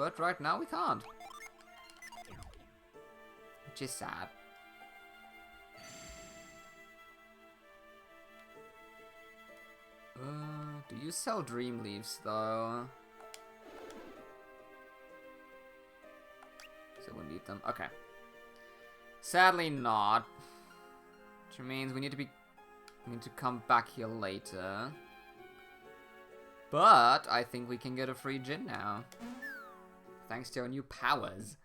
but right now we can't. Which is sad. Do you sell dream leaves though? So we'll need them. Okay. Sadly not. Which means we need to come back here later. But I think we can get a free Djinn now. Thanks to our new powers.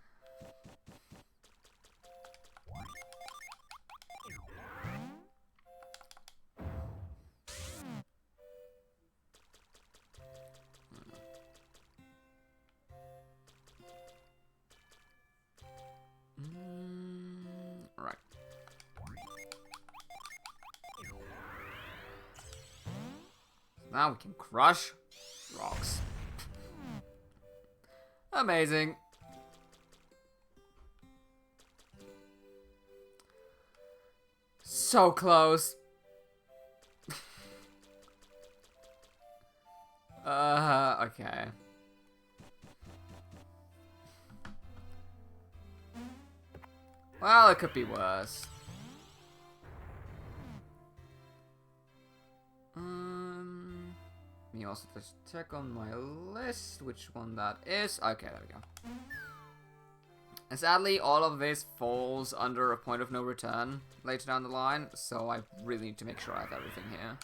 Right. Now we can crush rocks. Amazing. So close. Okay. Well, it could be worse. Let me also just check on my list which one that is. Okay, there we go. And sadly, all of this falls under a point of no return later down the line, so I really need to make sure I have everything here.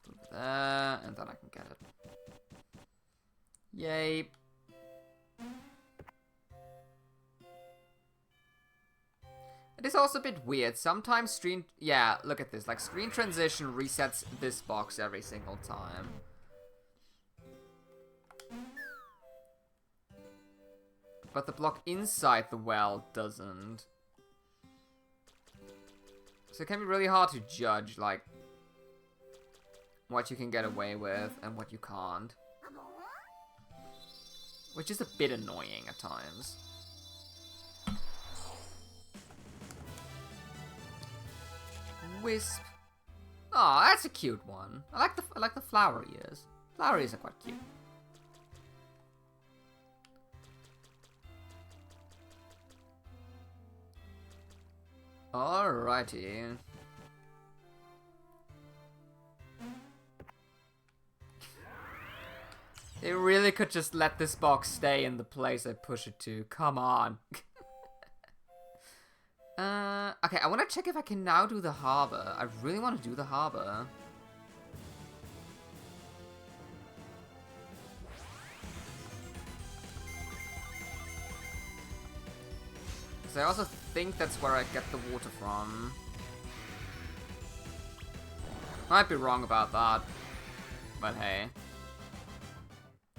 Over there, and then I can get it. Yay. It is also a bit weird. Sometimes screen... Yeah, look at this. Like, screen transition resets this box every single time. But the block inside the well doesn't. So it can be really hard to judge, like, what you can get away with and what you can't. Which is a bit annoying at times. Wisp. Oh, that's a cute one. I like the flower ears. Flower ears are quite cute. Alrighty. They really could just let this box stay in the place I push it to. Come on. Okay, I want to check if I can now do the harbor. I really want to do the harbor. Because I also think that's where I get the water from. Might be wrong about that. But hey.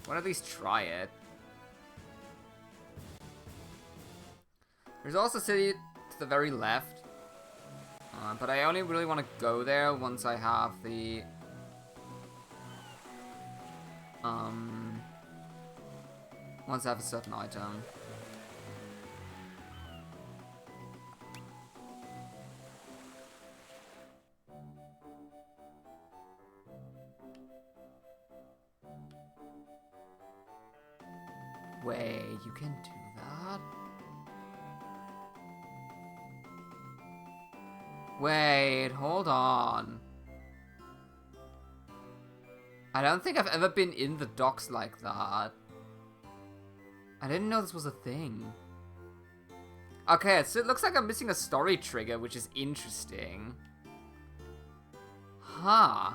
Why don't at least try it? There's also a city to the very left. But I only really want to go there once I have the... once I have a certain item. Wait, you can do that? Wait, hold on. I don't think I've ever been in the docks like that. I didn't know this was a thing. Okay, so it looks like I'm missing a story trigger, which is interesting. Huh.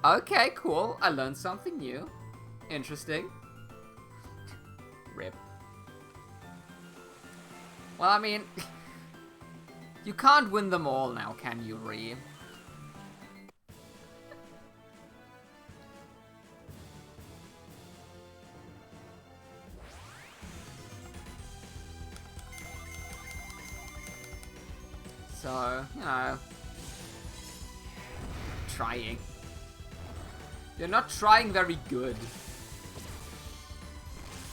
Okay, cool. I learned something new. Interesting. Rip. Well, I mean, you can't win them all now, can you, Ree? So, you know, trying. You're not trying very good.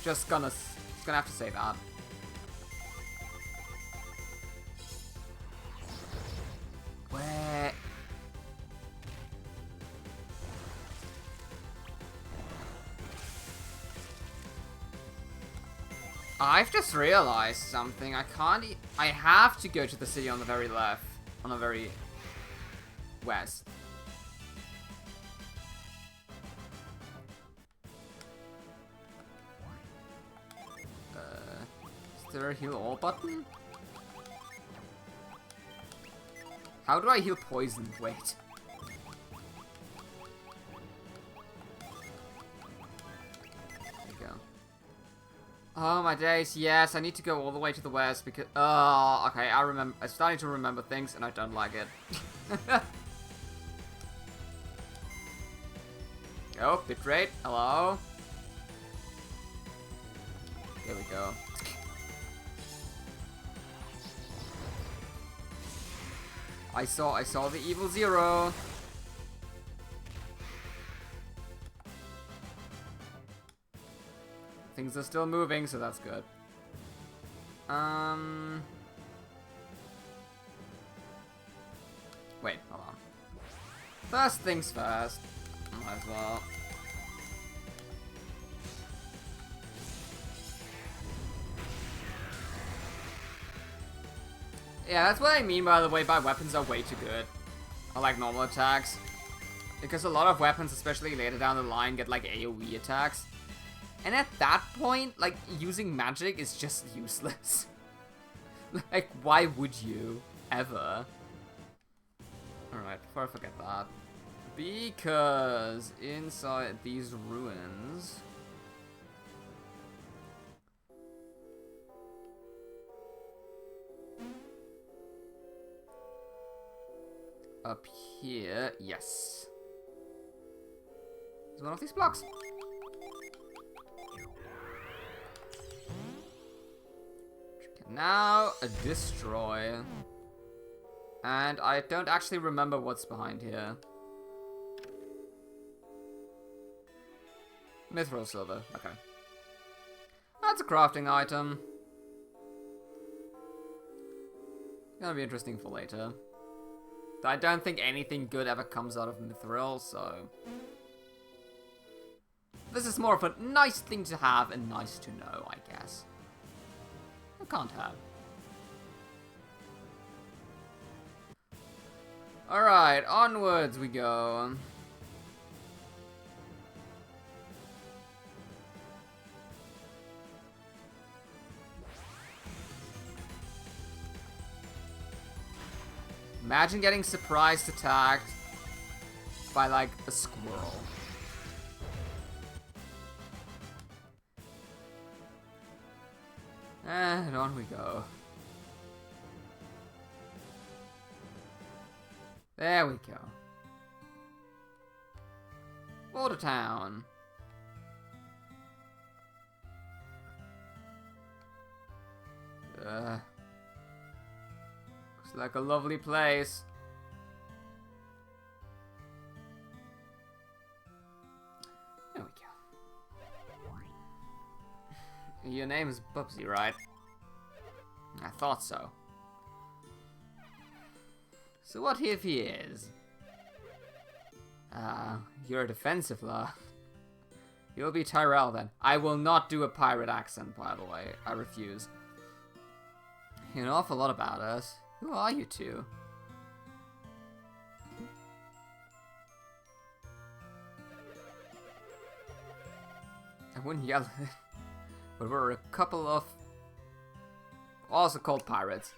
Just gonna have to say that. Where? I've just realized something. I can't... I have to go to the city on the very left. On the very... west. Is there a heal all button? How do I heal poison? Wait. Oh my days, yes, I need to go all the way to the west because... Oh, okay, I remember... I'm starting to remember things and I don't like it. Oh, bitrate, hello? There we go. I saw the evil zero. Things are still moving, so that's good. Wait, hold on. First things first. Might as well. Yeah, that's what I mean, by the way, by weapons are way too good. Or like normal attacks. Because a lot of weapons, especially later down the line, get like AoE attacks. And at that point, like, using magic is just useless. Like, why would you? Ever? Alright, before I forget that. Because inside these ruins... Up here, yes. There's one of these blocks. Now, a destroy. And I don't actually remember what's behind here. Mithril silver, okay. That's a crafting item. Gonna be interesting for later. I don't think anything good ever comes out of mithril, so... This is more of a nice thing to have and nice to know, I guess. I can't have. Alright, onwards we go. Imagine getting surprise attacked by, like, a squirrel. And on we go. There we go. Water Town. Looks like a lovely place. There we go. Your name is Bubsy, right? I thought so. So what if he is? You're a defensive law. You'll be Tyrell then. I will not do a pirate accent, by the way. I refuse. You know an awful lot about us. Who are you two? I wouldn't yell at it, but we're a couple of... also called pirates.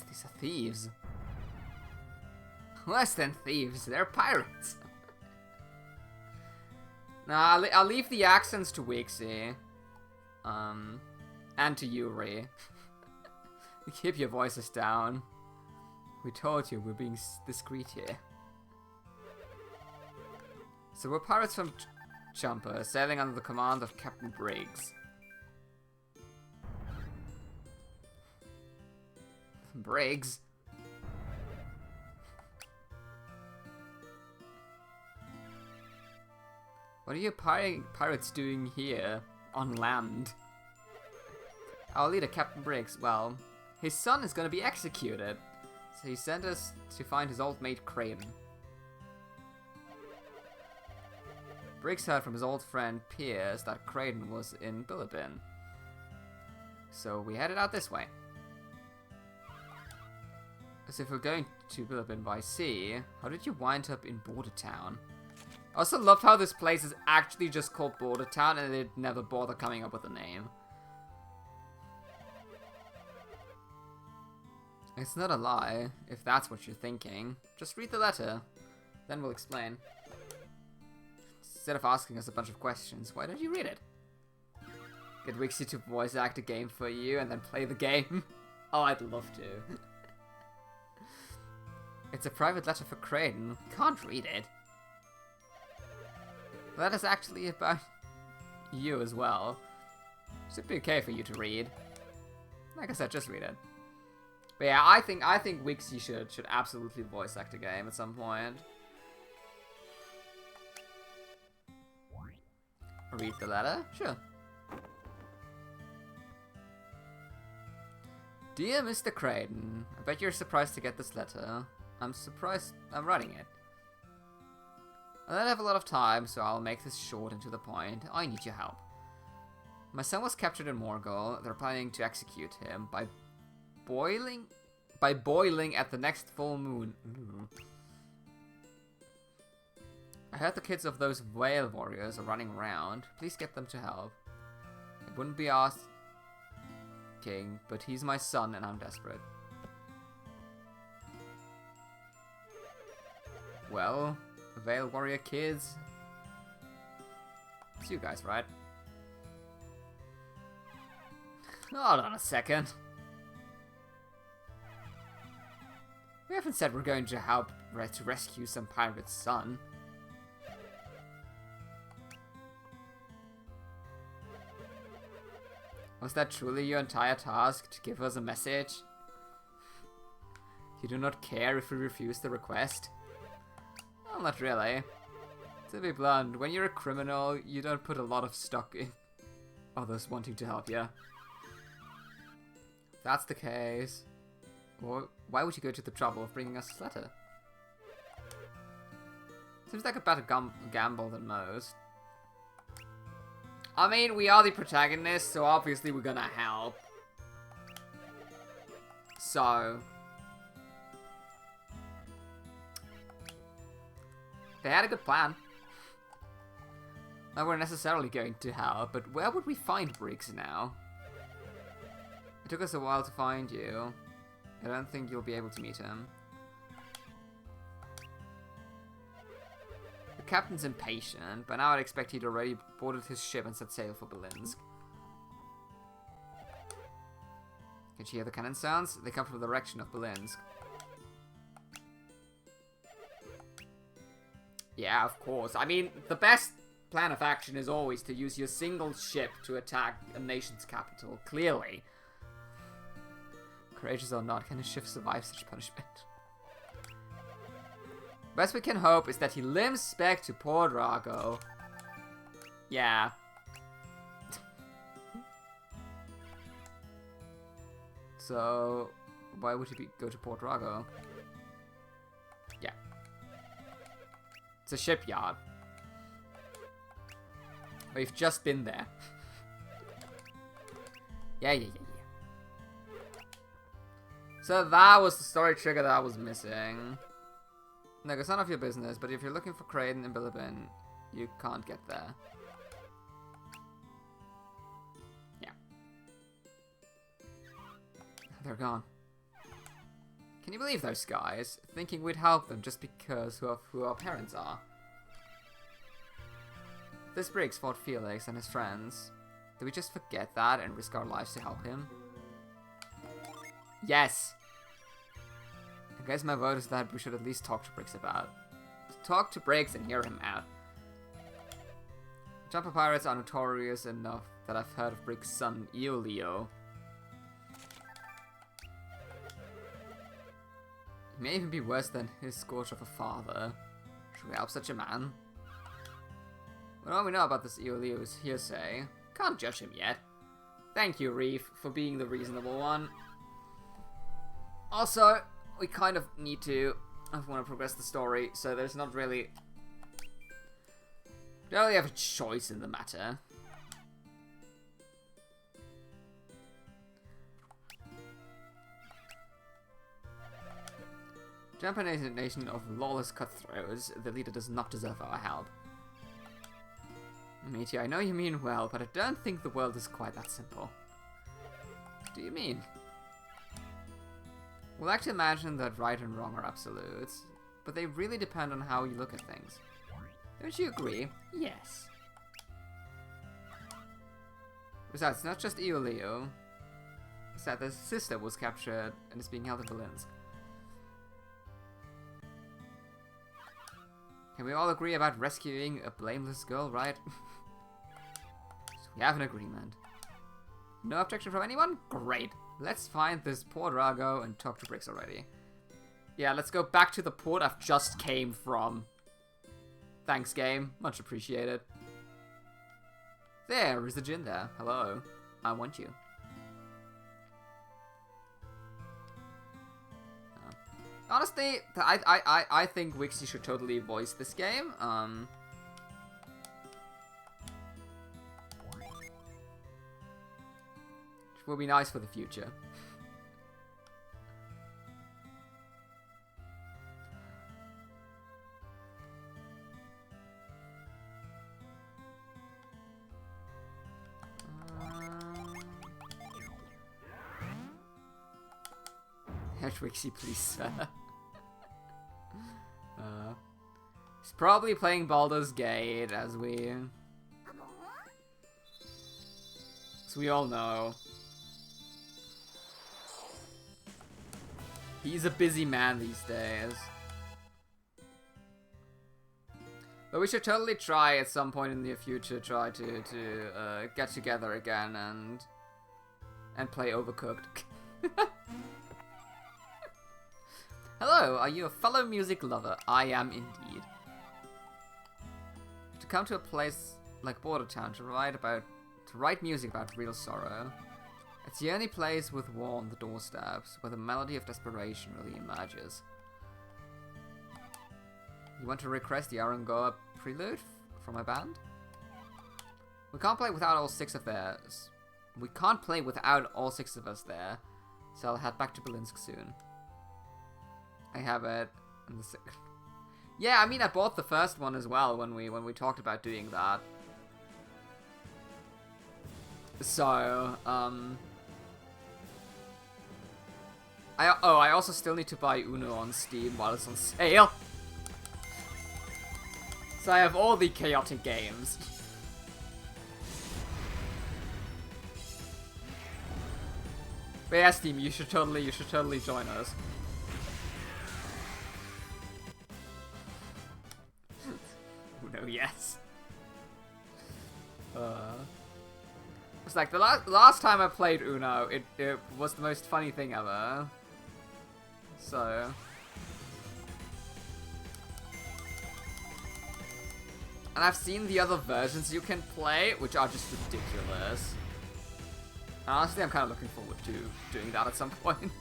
These are thieves. Less than thieves, they're pirates. Nah, I'll leave the accents to Wixie. And to you, Ray. Keep your voices down. We told you we're being discreet here. So we're pirates from Jumper, sailing under the command of Captain Briggs. Briggs? What are you pirates doing here, on land? Our leader, Captain Briggs, well, his son is gonna be executed. So he sent us to find his old mate, Craven. Briggs heard from his old friend Piers that Kraden was in Bilibin. So we headed out this way. As if we're going to Bilibin by sea, how did you wind up in Border Town? I also love how this place is actually just called Border Town and they'd never bother coming up with a name. It's not a lie, if that's what you're thinking. Just read the letter, then we'll explain. Instead of asking us a bunch of questions, why don't you read it? Get Wixie to voice act a game for you and then play the game. Oh, I'd love to. It's a private letter for Kraden. Can't read it. The letter's actually about you as well. Should be okay for you to read. Like I said, just read it. But yeah, I think Wixie should absolutely voice act a game at some point. Read the letter? Sure. Dear Mr. Kraden, I bet you're surprised to get this letter. I'm surprised I'm writing it. I don't have a lot of time, so I'll make this short and to the point. I need your help. My son was captured in Morgal. They're planning to execute him by boiling at the next full moon. Ooh. I heard the kids of those whale warriors are running around. Please get them to help. It wouldn't be asking, but he's my son and I'm desperate. Well, Veil Warrior kids. It's you guys, right? Hold on a second. We haven't said we're going to help to rescue some pirate's son. Was that truly your entire task, to give us a message? You do not care if we refuse the request? Well, not really. To be blunt, when you're a criminal, you don't put a lot of stock in others wanting to help you. If that's the case, well, why would you go to the trouble of bringing us this letter? Seems like a better gamble than most. I mean, we are the protagonists, so obviously we're gonna help. So... they had a good plan. Now we're necessarily going to help, but where would we find Briggs now? It took us a while to find you. I don't think you'll be able to meet him. The captain's impatient, but now I'd expect he'd already boarded his ship and set sail for Belinsk. Can you hear the cannon sounds? They come from the direction of Belinsk. Yeah, of course. I mean, the best plan of action is always to use your single ship to attack a nation's capital, clearly. Courageous or not, can a ship survive such punishment? Best we can hope is that he limps back to Port Rago. Yeah. So, why would he go to Port Rago? Yeah. It's a shipyard. We've just been there. Yeah. So that was the story trigger that I was missing. Look, it's none of your business, but if you're looking for Kraden and Bilibin, you can't get there. Yeah. They're gone. Can you believe those guys? Thinking we'd help them just because of who our parents are. This Briggs fought Felix and his friends. Did we just forget that and risk our lives to help him? Yes! I guess my vote is that we should at least talk to Briggs about. Talk to Briggs and hear him out. Jumper pirates are notorious enough that I've heard of Briggs' son, Eolio. He may even be worse than his scourge of a father. Should we help such a man? What all we know about this Eolio is hearsay. Can't judge him yet. Thank you, Reef, for being the reasonable one. Also, we kind of need to, I want to progress the story, so there's not really Don't really have a choice in the matter. Japan is a nation of lawless cutthroats. The leader does not deserve our help. Matey, I know you mean well, but I don't think the world is quite that simple. What do you mean? We like to imagine that right and wrong are absolutes, but they really depend on how you look at things. Don't you agree? Yes. Besides, it's not just Iolio. It's that his sister was captured and is being held in Berlinsk. Can we all agree about rescuing a blameless girl, right? So we have an agreement. No objection from anyone? Great. Let's find this poor Drago and talk to Briggs already. Yeah, let's go back to the port I've just came from. Thanks, game. Much appreciated. There is the Djinn there. Hello. I want you. Honestly, I think Wixie should totally voice this game. Which will be nice for the future. Wixie, please, sir. He's probably playing Baldur's Gate, as we all know. He's a busy man these days. But we should totally try at some point in the future, try to get together again and play Overcooked. Hello, are you a fellow music lover? I am indeed. To come to a place like Bordertown to write music about real sorrow. It's the only place with war on the doorsteps, where the melody of desperation really emerges. You want to request the Arangoa prelude from my band? We can't play without all six of us. We can't play without all six of us there, so I'll head back to Berlinsk soon. I have it in the second. Yeah, I mean, I bought the first one as well when we talked about doing that. So, I also still need to buy Uno on Steam while it's on sale. So I have all the chaotic games. But yeah, Steam, you should totally join us. Uno, yes. It's like the last time I played Uno, it was the most funny thing ever. So. And I've seen the other versions you can play, which are just ridiculous. And honestly, I'm kind of looking forward to doing that at some point.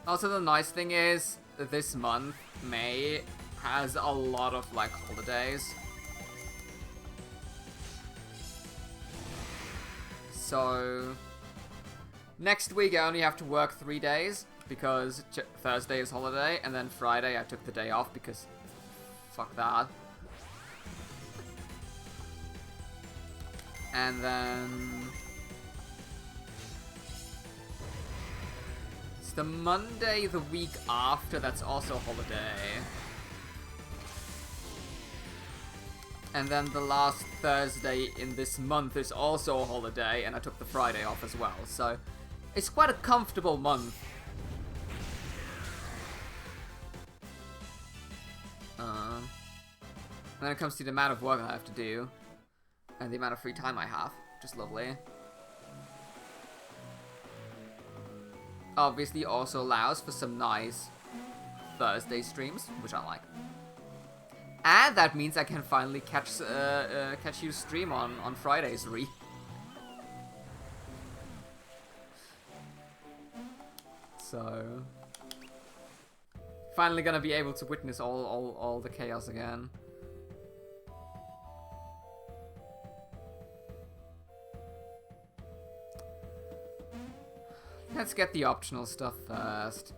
Also, the nice thing is, this month, May, has a lot of, like, holidays. So, next week I only have to work 3 days, because Thursday is holiday, and then Friday I took the day off, because fuck that. And then it's the Monday the week after that's also a holiday. And then the last Thursday in this month is also a holiday, and I took the Friday off as well, so it's quite a comfortable month. When it comes to the amount of work I have to do, and the amount of free time I have, just lovely. Obviously also allows for some nice Thursday streams, which I like. And that means I can finally catch you stream on Fridays, So finally gonna be able to witness all the chaos again. Let's get the optional stuff first.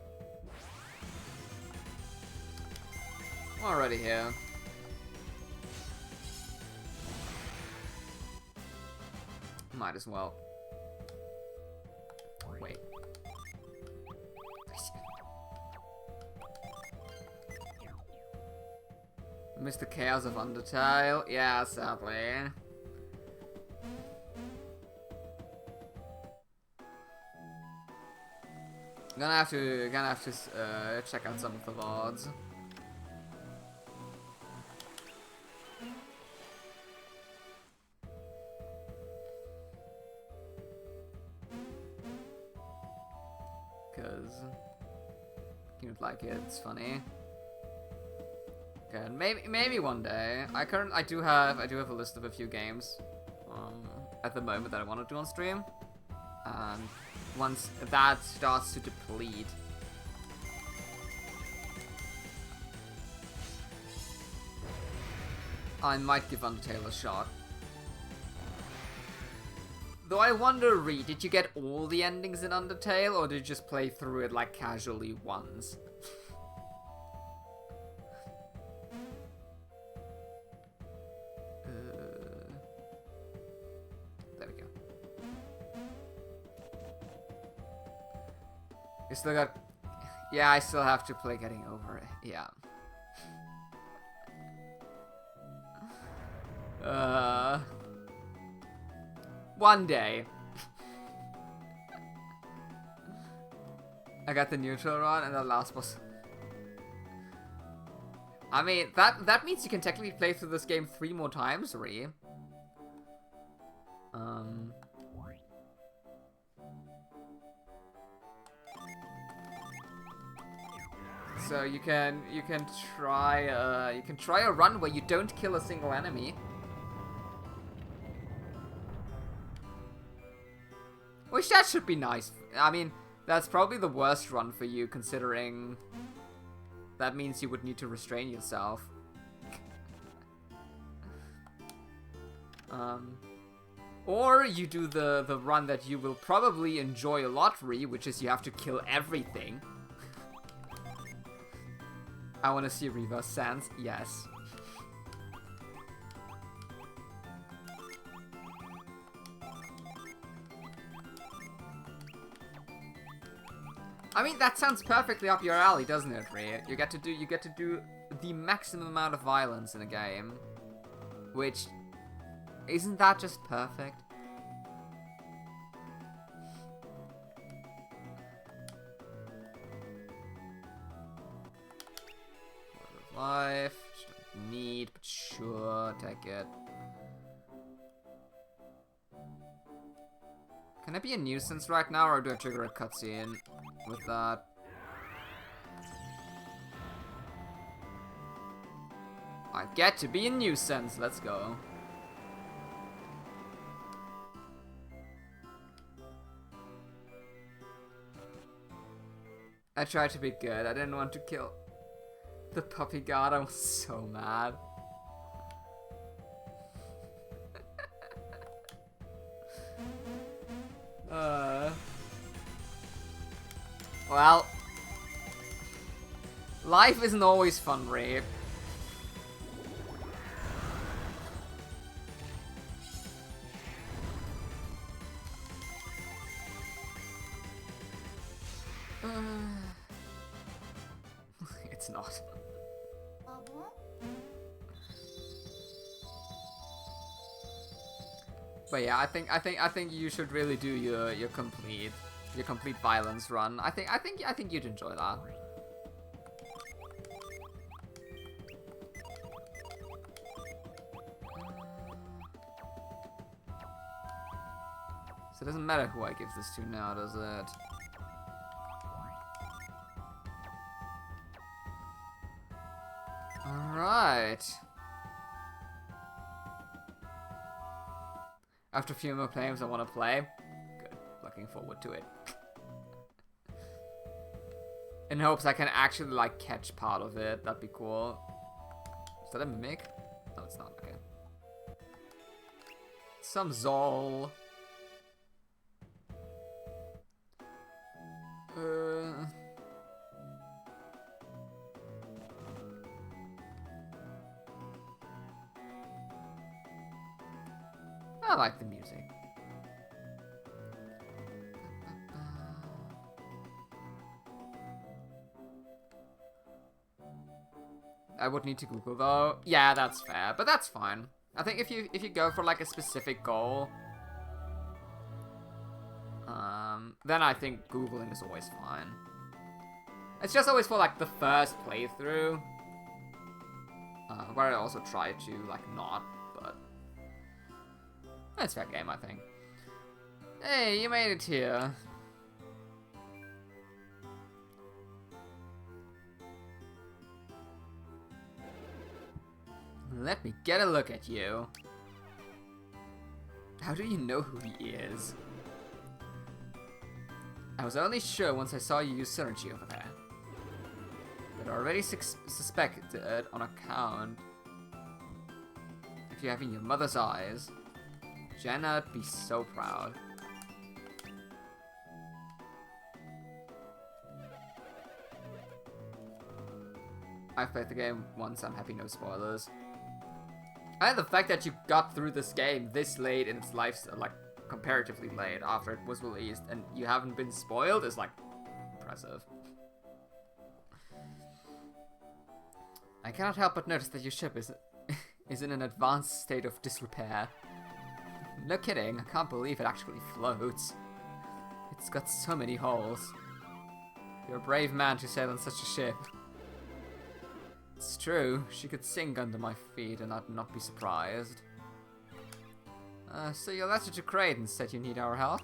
I'm already here. Might as well. Wait. Missed the chaos of Undertale. Yeah, sadly. Gonna have to check out some of the VODs. Cause you'd like it. It's funny. Good. Maybe one day. I do have a list of a few games at the moment that I want to do on stream, and once that starts to deplete, I might give Undertale a shot. Though I wonder, Ree, did you get all the endings in Undertale, or did you just play through it like casually once? There we go. You still got... Yeah, I still have to play Getting Over It. Yeah. One day. I got the neutral run and the last boss. I mean, that means you can technically play through this game 3 more times, Ree. So you can try a run where you don't kill a single enemy. Which that should be nice. I mean, that's probably the worst run for you, considering that means you would need to restrain yourself. Or you do the run that you will probably enjoy a lot, Ree, which is you have to kill everything. I want to see Reverse Sans. Yes. I mean, that sounds perfectly up your alley, doesn't it, Ree? You get to do the maximum amount of violence in a game, which isn't that just perfect? Life, which don't need, but sure, take it. Can I be a nuisance right now, or do I trigger a cutscene with that? I get to be a nuisance, let's go. I tried to be good, I didn't want to kill the puppy god. I was so mad. Well, life isn't always fun, Ree. It's not. But yeah, I think you should really do your complete violence run. I think you'd enjoy that. So it doesn't matter who I give this to now, does it? Alright. After a few more games I want to play. Good. Looking forward to it. In hopes I can actually, like, catch part of it. That'd be cool. Is that a mimic? No, it's not. Okay. Some Zol. I like the music. I would need to Google though. Yeah, that's fair, but that's fine. I think if you go for like a specific goal, then I think Googling is always fine. It's just always for like the first playthrough, where I also try to like not, but it's fair game, I think. Hey, you made it here. Let me get a look at you. How do you know who he is? I was only sure once I saw you use synergy over there. But I already suspected it on account of you having your mother's eyes. Jenna would be so proud. I've played the game once, I'm happy no spoilers. And the fact that you got through this game this late in its life, like comparatively late after it was released, and you haven't been spoiled is like impressive. I cannot help but notice that your ship is in an advanced state of disrepair. No kidding, I can't believe it actually floats. It's got so many holes. You're a brave man to sail on such a ship. It's true, she could sink under my feet and I'd not be surprised. So your letter to Kraden said you need our help?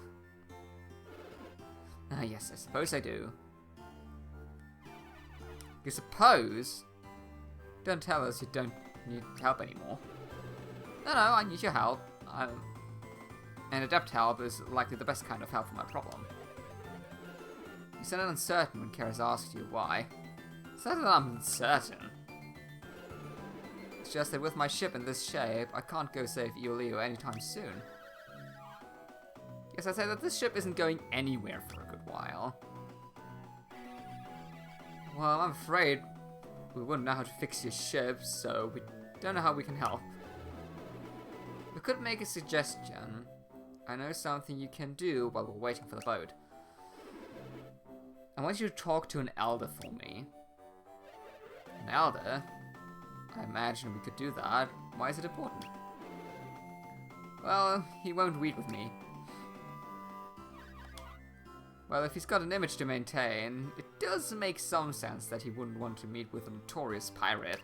Yes, I suppose I do. You suppose? Don't tell us you don't need help anymore. No, I need your help. And adept help is likely the best kind of help for my problem. You sounded uncertain when Kara's asked you why. It's not that I'm uncertain. It's just that with my ship in this shape, I can't go save Iolio anytime soon. Yes, I say that this ship isn't going anywhere for a good while. Well, I'm afraid we wouldn't know how to fix your ship, so we don't know how we can help. We could make a suggestion. I know something you can do while we're waiting for the boat. I want you to talk to an elder for me. An elder? I imagine we could do that. Why is it important? Well, he won't read with me. Well, if he's got an image to maintain, it does make some sense that he wouldn't want to meet with a notorious pirate.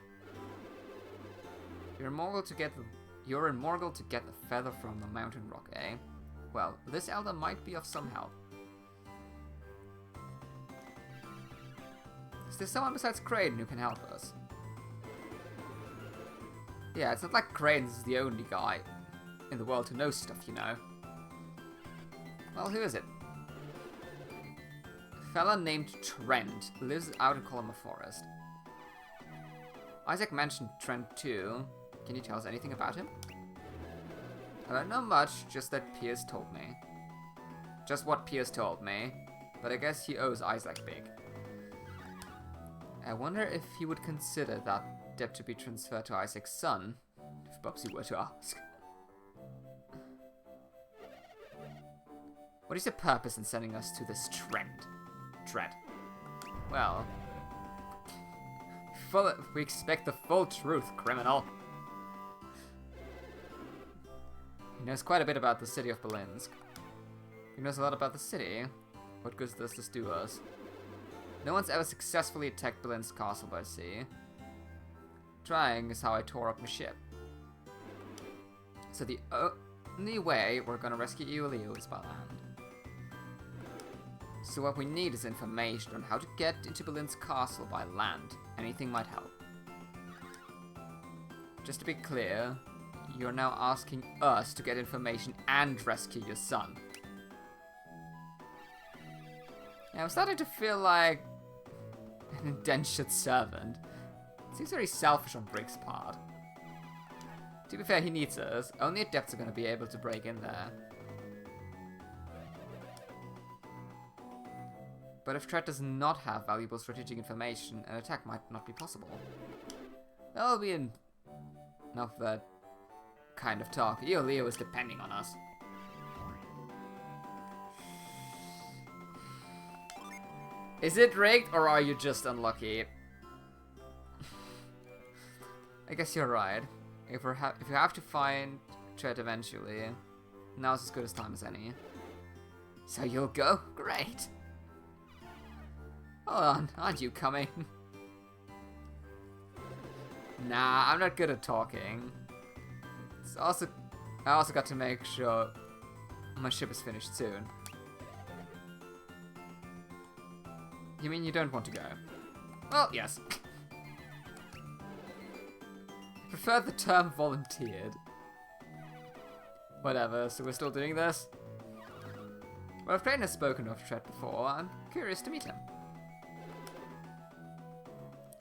You're in Morgal to get the feather from the mountain rock, eh? Well, this elder might be of some help. Is there someone besides Kraden who can help us? Yeah, it's not like Kraden's the only guy in the world who knows stuff, you know. Well, who is it? A fella named Trent lives out in Column Forest. Isaac mentioned Trent too. Can you tell us anything about him? I don't know much, just that Piers told me. Just what Piers told me, but I guess he owes Isaac big. I wonder if he would consider that debt to be transferred to Isaac's son, if Bubsy were to ask. What is your purpose in sending us to this Trent? Well, we expect the full truth, criminal. He knows quite a bit about the city of Belinsk. He knows a lot about the city. What good does this do us? No one's ever successfully attacked Belinsk castle by sea. Trying is how I tore up my ship. So the only way we're gonna rescue Iolio is by land. So what we need is information on how to get into Belinsk castle by land. Anything might help. Just to be clear, you're now asking us to get information and rescue your son. Yeah, I'm starting to feel like An indentured servant. Seems very selfish on Brick's part. To be fair, he needs us. Only adepts are going to be able to break in there. But if Tret does not have valuable strategic information, an attack might not be possible. That'll be enough of that kind of talk. Leo is depending on us. Is it rigged, or are you just unlucky? I guess you're right. If you have to find Tret eventually, now's as good as time as any. So you'll go? Great. Hold on, aren't you coming? Nah, I'm not good at talking. I also got to make sure my ship is finished soon. You mean you don't want to go? Well, yes. I prefer the term volunteered. Whatever, so we're still doing this? Well, if Drayton has spoken of Tret before, I'm curious to meet him.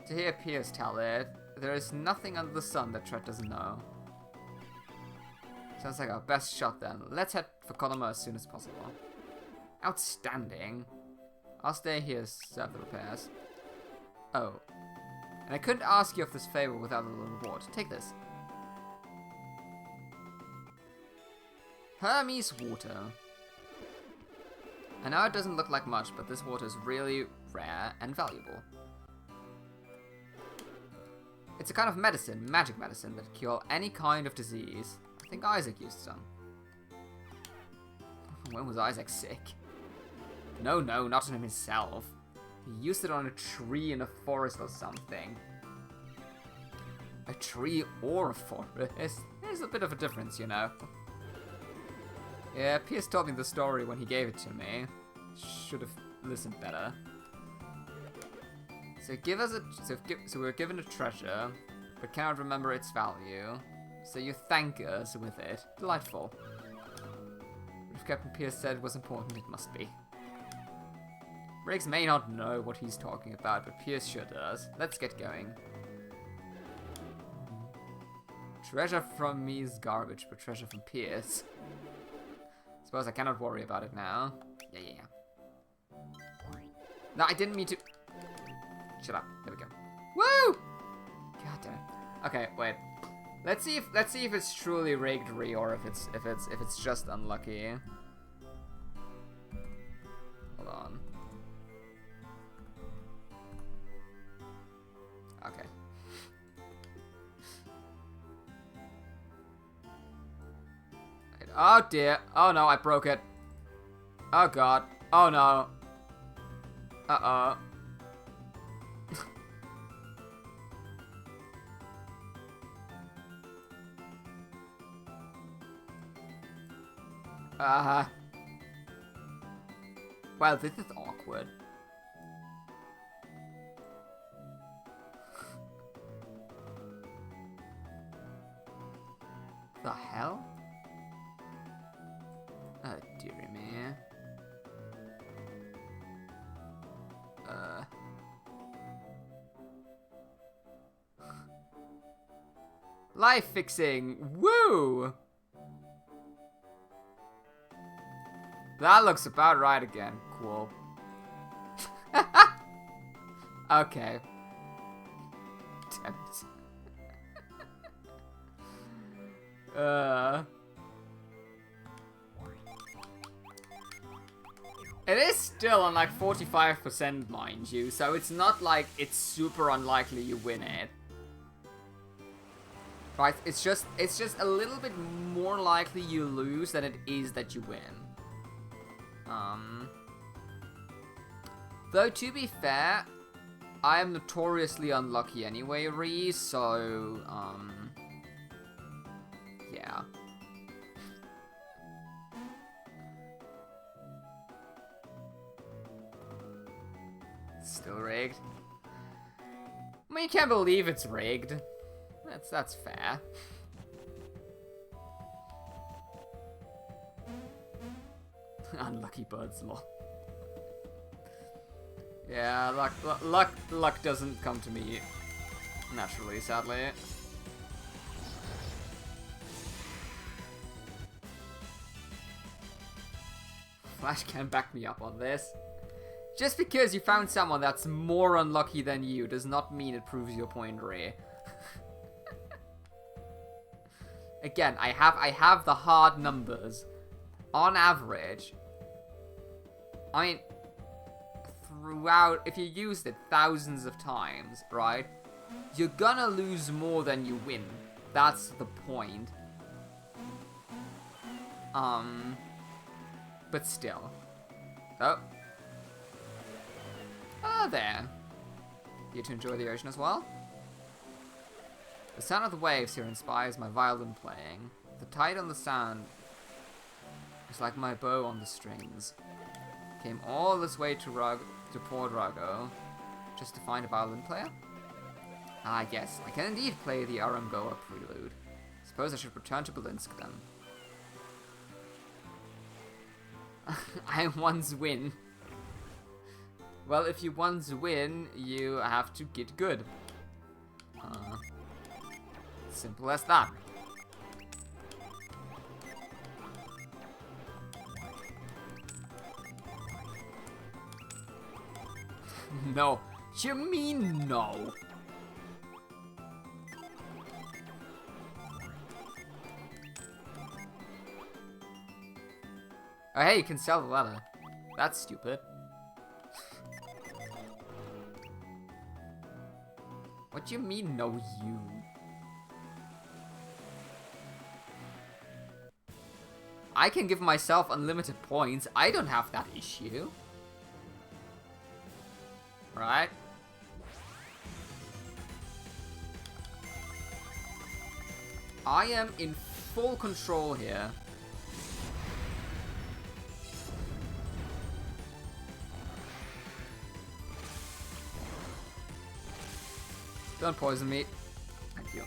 To hear Piers tell it, there is nothing under the sun that Tret doesn't know. Sounds like our best shot then. Let's head for Colombo as soon as possible. Outstanding. I'll stay here to serve the repairs. Oh. And I couldn't ask you of this favor without a little reward. Take this. Hermes water. I know it doesn't look like much, but this water is really rare and valuable. It's a kind of medicine, magic medicine, that cure any kind of disease. I think Isaac used some. When was Isaac sick? No, not on himself. He used it on a tree in a forest or something. A tree or a forest? There's a bit of a difference, you know. Yeah, Piers told me the story when he gave it to me. Should have listened better. So so we're given a treasure, but cannot remember its value. So you thank us with it. Delightful. If Captain Piers said it was important, it must be. Riggs may not know what he's talking about, but Piers sure does. Let's get going. Treasure from me is garbage, but treasure from Piers. Suppose I cannot worry about it now. Yeah. No, I didn't mean to. Shut up. There we go. Woo! God damn it. Okay, wait. Let's see if it's truly rigged or if it's just unlucky. Hold on. Okay. Oh dear. Oh no, I broke it. Oh god. Oh no. Uh-oh. Wow, this is awkward. The hell? Oh, dearie me. Life fixing! Woo! That looks about right again. Cool. Okay. Damn it. It is still on like 45%, mind you, so it's not like it's super unlikely you win it. Right? It's just a little bit more likely you lose than it is that you win. Though to be fair, I am notoriously unlucky anyway, Reese, so yeah. Still rigged. I mean, you can't believe it's rigged. That's fair. Unlucky birds, lol. Yeah, luck doesn't come to me naturally, sadly. Flash can back me up on this. Just because you found someone that's more unlucky than you does not mean it proves your point rare. Again, I have the hard numbers. On average, I mean, throughout, if you used it thousands of times, right, you're gonna lose more than you win. That's the point. But still. Oh. Ah, there. You to enjoy the ocean as well? The sound of the waves here inspires my violin playing. The tide on the sand is like my bow on the strings. Came all this way to Port Rago just to find a violin player? Ah, yes, I can indeed play the Arangoa prelude. Suppose I should return to Belinsk then. I once win. Well, if you once win, you have to get good. Simple as that. No. You mean no? Oh, hey, you can sell the leather. That's stupid. What do you mean, no you? I can give myself unlimited points. I don't have that issue. Right? I am in full control here. Don't poison me. Thank you.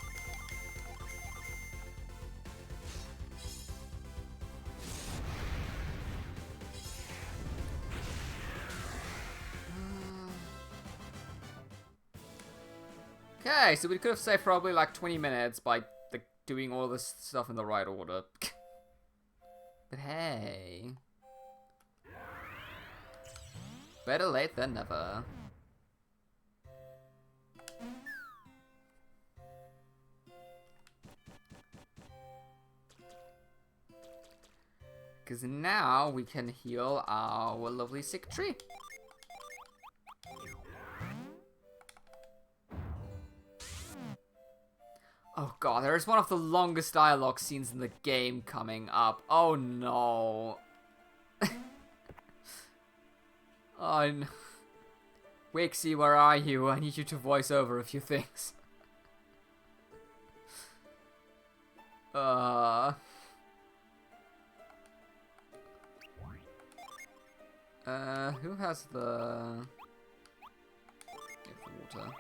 Okay, so we could have saved probably like 20 minutes by doing all this stuff in the right order. But hey. Better late than never. Because now we can heal our lovely sick tree. Oh god, there's one of the longest dialogue scenes in the game coming up. Oh no. Oh no. Wixie, where are you? I need you to voice over a few things. Who has the water?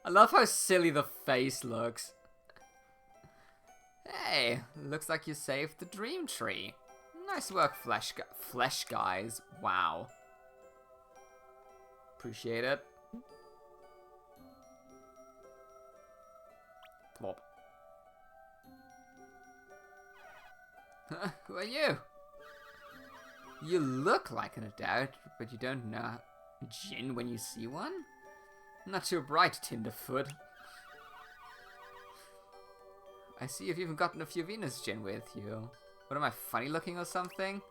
I love how silly the face looks. Hey, looks like you saved the dream tree. Nice work, flesh guys. Wow. Appreciate it. Plop. Who are you? You look like an adult, but you don't know Djinn when you see one? Not too bright, Tinderfoot. I see you've even gotten a few Venus Djinn with you. What am I, funny looking or something?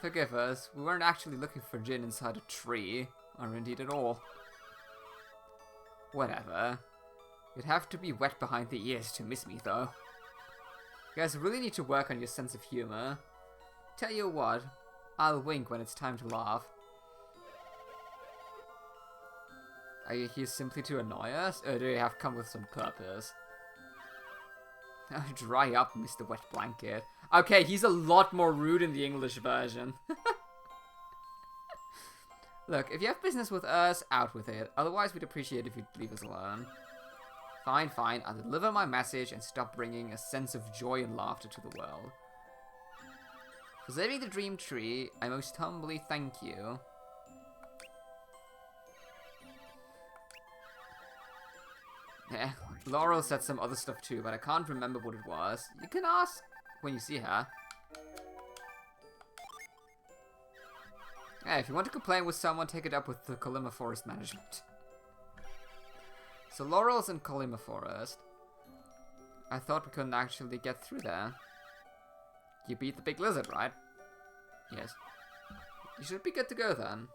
Forgive us, we weren't actually looking for Djinn inside a tree, or indeed at all. Whatever. You'd have to be wet behind the ears to miss me, though. You guys really need to work on your sense of humor. Tell you what, I'll wink when it's time to laugh. Are you here simply to annoy us, or do you have come with some purpose? Oh, dry up, Mr. Wet Blanket. Okay, he's a lot more rude in the English version. Look, if you have business with us, out with it. Otherwise, we'd appreciate if you'd leave us alone. Fine, fine. I'll deliver my message and stop bringing a sense of joy and laughter to the world. For saving the dream tree, I most humbly thank you. Yeah, Laurel said some other stuff too, but I can't remember what it was. You can ask when you see her. Yeah, if you want to complain with someone, take it up with the Colima Forest Management. So Laurel's in Colima Forest. I thought we couldn't actually get through there. You beat the big lizard, right? Yes. You should be good to go then.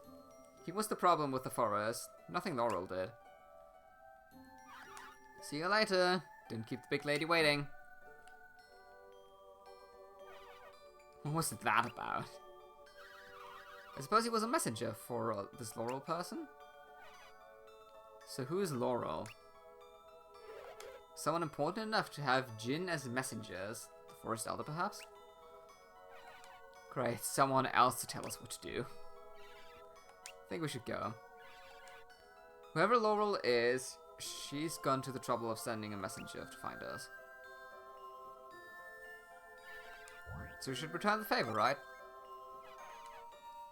He was the problem with the forest. Nothing Laurel did. See you later. Didn't keep the big lady waiting. What was that about? I suppose he was a messenger for this Laurel person? So who is Laurel? Someone important enough to have Djinn as messengers? The Forest Elder, perhaps? Great, someone else to tell us what to do. I think we should go. Whoever Laurel is, she's gone to the trouble of sending a messenger to find us. So we should return the favor, right?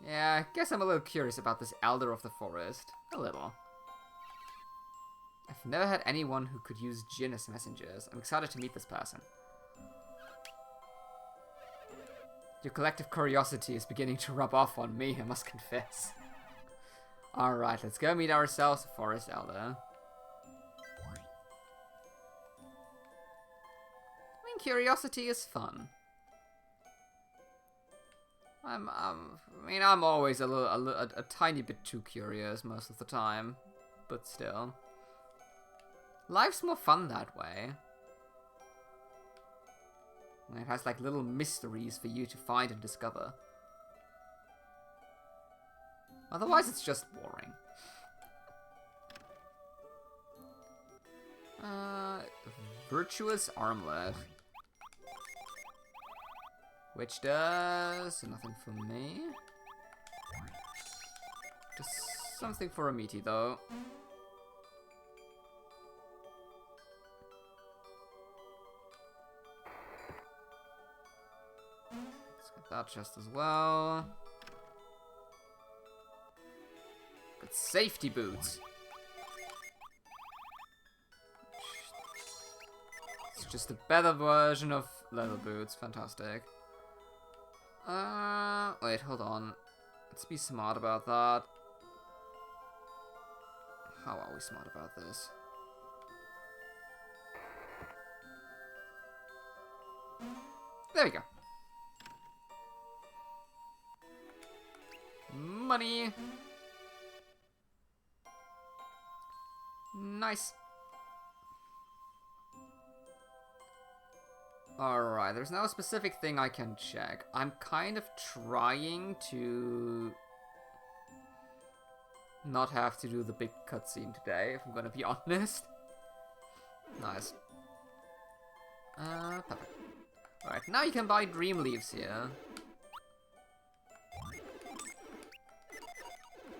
Yeah, I guess I'm a little curious about this Elder of the Forest. A little. I've never had anyone who could use Djinn as messengers. I'm excited to meet this person. Your collective curiosity is beginning to rub off on me, I must confess. Alright, let's go meet ourselves a Forest Elder. I mean, curiosity is fun. I'm always a tiny bit too curious most of the time, but still. Life's more fun that way. It has like little mysteries for you to find and discover. Otherwise, it's just boring. Virtuous Armlet. Which does nothing for me. Just something for a meaty though. Let's get that chest as well. Got safety boots. It's just a better version of leather boots. Fantastic. Wait, hold on. Let's be smart about that. How are we smart about this? There we go. Money. Nice. Alright, there's no specific thing I can check. I'm kind of trying to not have to do the big cutscene today, if I'm gonna be honest. Nice. Perfect. Alright, now you can buy dream leaves here.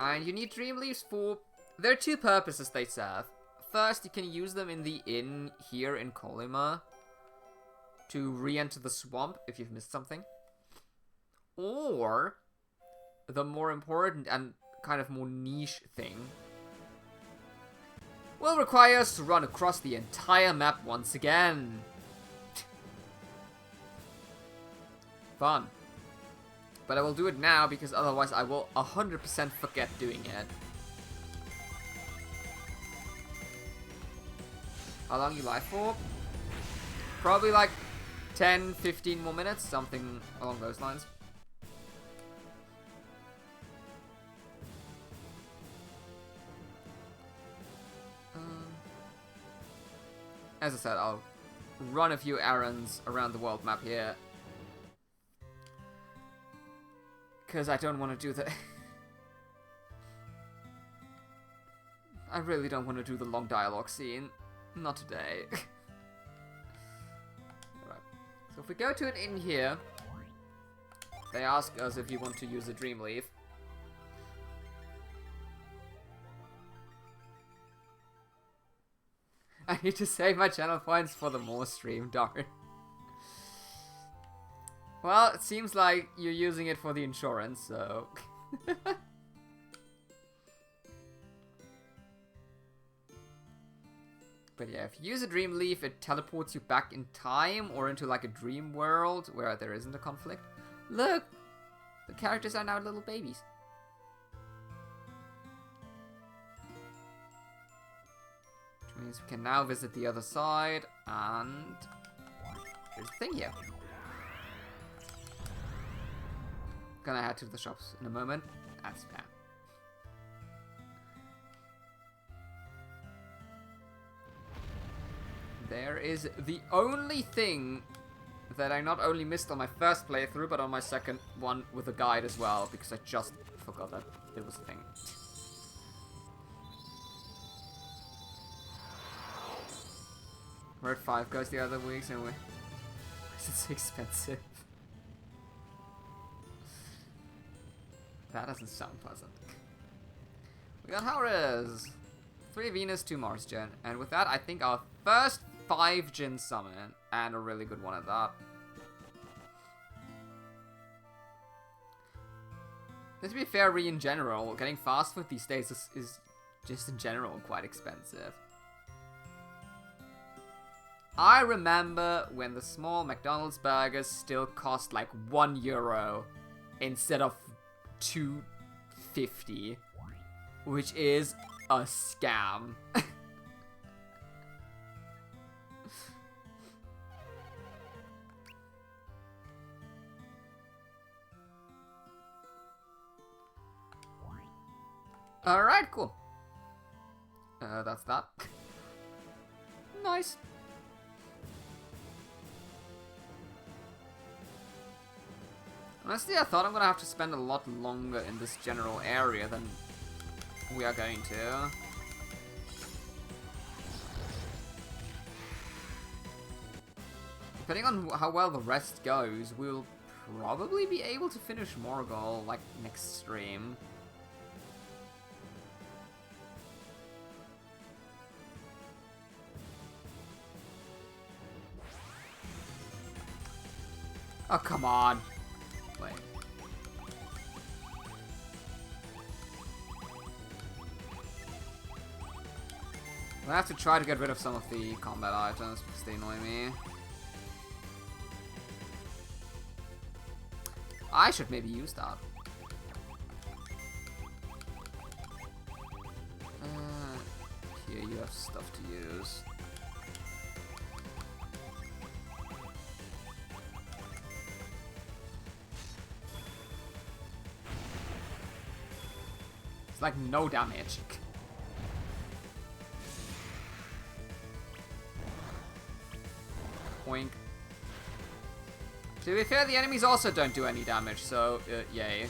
And you need dream leaves for... There are two purposes they serve. First, you can use them in the inn here in Colima to re-enter the swamp if you've missed something. Or, the more important and kind of more niche thing will require us to run across the entire map once again. Fun. But I will do it now because otherwise I will 100% forget doing it. How long you live for? Probably like 10, 15 more minutes, something along those lines. As I said, I'll run a few errands around the world map here. Because I don't want to do the... I really don't want to do the long dialogue scene. Not today. Alright. So if we go to an inn here, they ask us if you want to use a dream leaf. I need to save my channel points for the more stream, darn. Well, it seems like you're using it for the insurance, so... But yeah, if you use a Dream Leaf, it teleports you back in time or into like a dream world where there isn't a conflict. Look! The characters are now little babies. Which means we can now visit the other side, and... there's a thing here. Gonna head to the shops in a moment. That's fair. There is the only thing that I not only missed on my first playthrough, but on my second one with a guide as well, because I just forgot that it was a thing. We're at 5 goes the other weeks, and why is it so expensive? That doesn't sound pleasant. We got Howrahs! 3 Venus, 2 Mars Gen, and with that, I think our first 5 Djinn summon, and a really good one at that. To be fair, in general, getting fast food these days is just in general quite expensive. I remember when the small McDonald's burgers still cost like €1 instead of $2.50, which is a scam. Alright, cool. That's that. Nice. Honestly, I thought I'm gonna have to spend a lot longer in this general area than we are going to. Depending on how well the rest goes, we'll probably be able to finish Morgal, like, next stream. Oh, come on. Wait. I have to try to get rid of some of the combat items because they annoy me. I should maybe use that. Here you have stuff to use. It's like no damage. Poink. To be fair, the enemies also don't do any damage, so yay.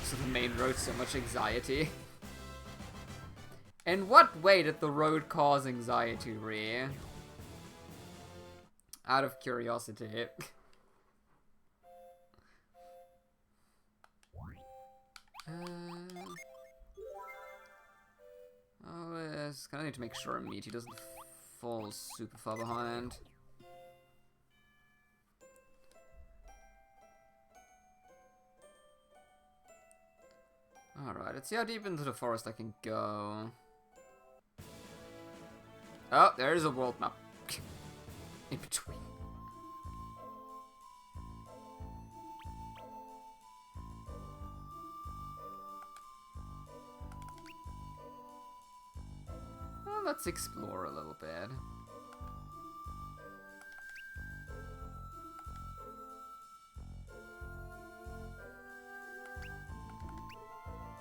So the main road, so much anxiety. In what way did the road cause anxiety, Rhea? Out of curiosity. Oh, yes. Kinda need to make sure Meaty doesn't fall super far behind. Alright, let's see how deep into the forest I can go. Oh, there's a world map. In between. Well, let's explore a little bit.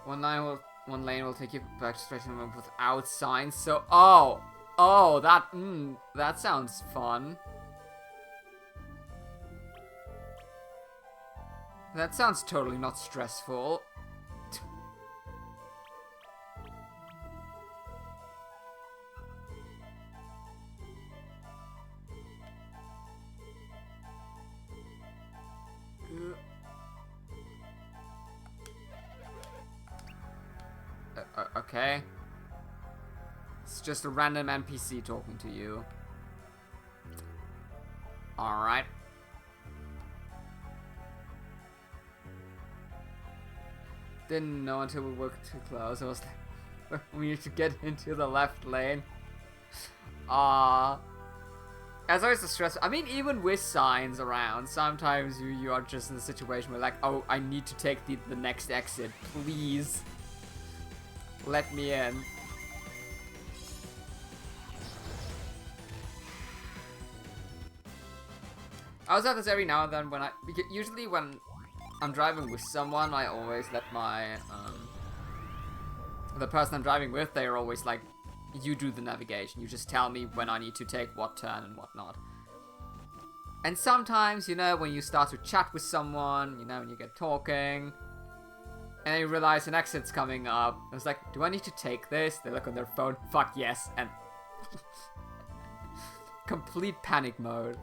One lane will take you back straight to the map without signs. So, oh, that sounds fun. That sounds totally not stressful. okay? It's just a random NPC talking to you. Alright. Didn't know until we were too close. I was like, we need to get into the left lane. As always, the stress. I mean, even with signs around, sometimes you are just in a situation where, like, oh, I need to take the next exit. Please, let me in. I also have this every now and then when usually when I'm driving with someone, I always let my the person I'm driving with, they're always like, you do the navigation, you just tell me when I need to take what turn and whatnot. And sometimes, you know, when you start to chat with someone, you know, when you get talking, and you realize an exit's coming up, it's like, do I need to take this? They look on their phone, fuck yes, and complete panic mode.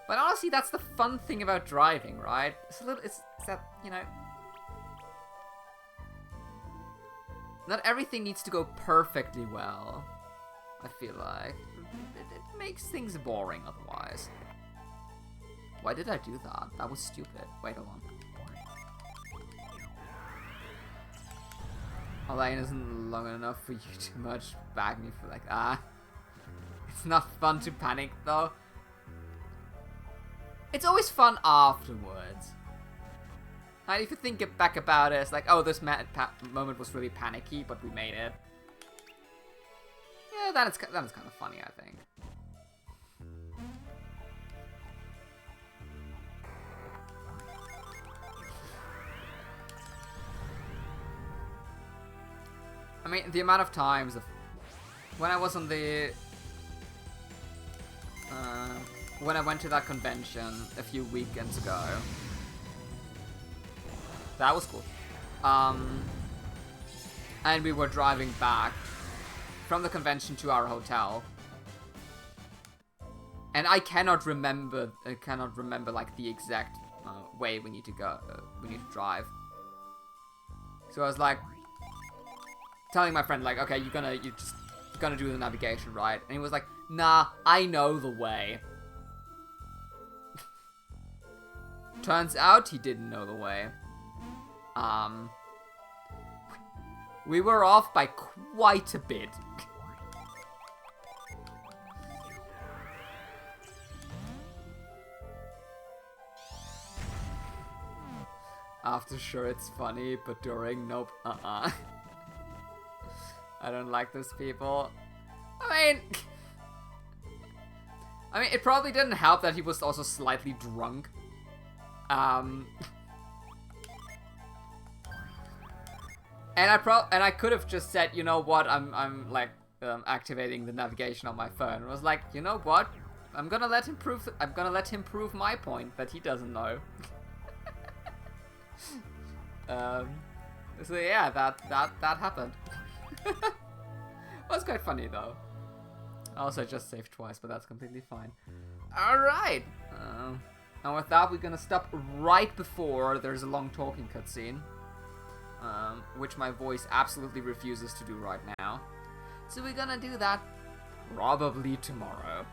But honestly, that's the fun thing about driving, right? It's that, you know, not everything needs to go perfectly well, I feel like. It makes things boring otherwise. Why did I do that? That was stupid. Wait, hold on. Our lane isn't long enough for you too much. Bag me for like, It's not fun to panic though. It's always fun afterwards. Like, if you think back about it, it's like, oh, this moment was really panicky, but we made it. Yeah, that is kind of funny, I think. I mean, the amount of times when I was on the when I went to that convention a few weekends ago. That was cool. And we were driving back from the convention to our hotel. And I cannot remember like the exact way we need to go, we need to drive. So I was like, telling my friend like, okay, you're just gonna do the navigation, right? And he was like, nah, I know the way. Turns out he didn't know the way. We were off by quite a bit. After sure it's funny, but during, nope, I don't like those people. I mean, it probably didn't help that he was also slightly drunk. And I could have just said, you know what, I'm like activating the navigation on my phone. And I was like, you know what, I'm gonna let him prove my point that he doesn't know. So yeah, that happened. It was quite funny though. Also, I just saved twice, but that's completely fine. All right. And with that, we're gonna stop right before there's a long talking cutscene. Which my voice absolutely refuses to do right now. So we're gonna do that probably tomorrow.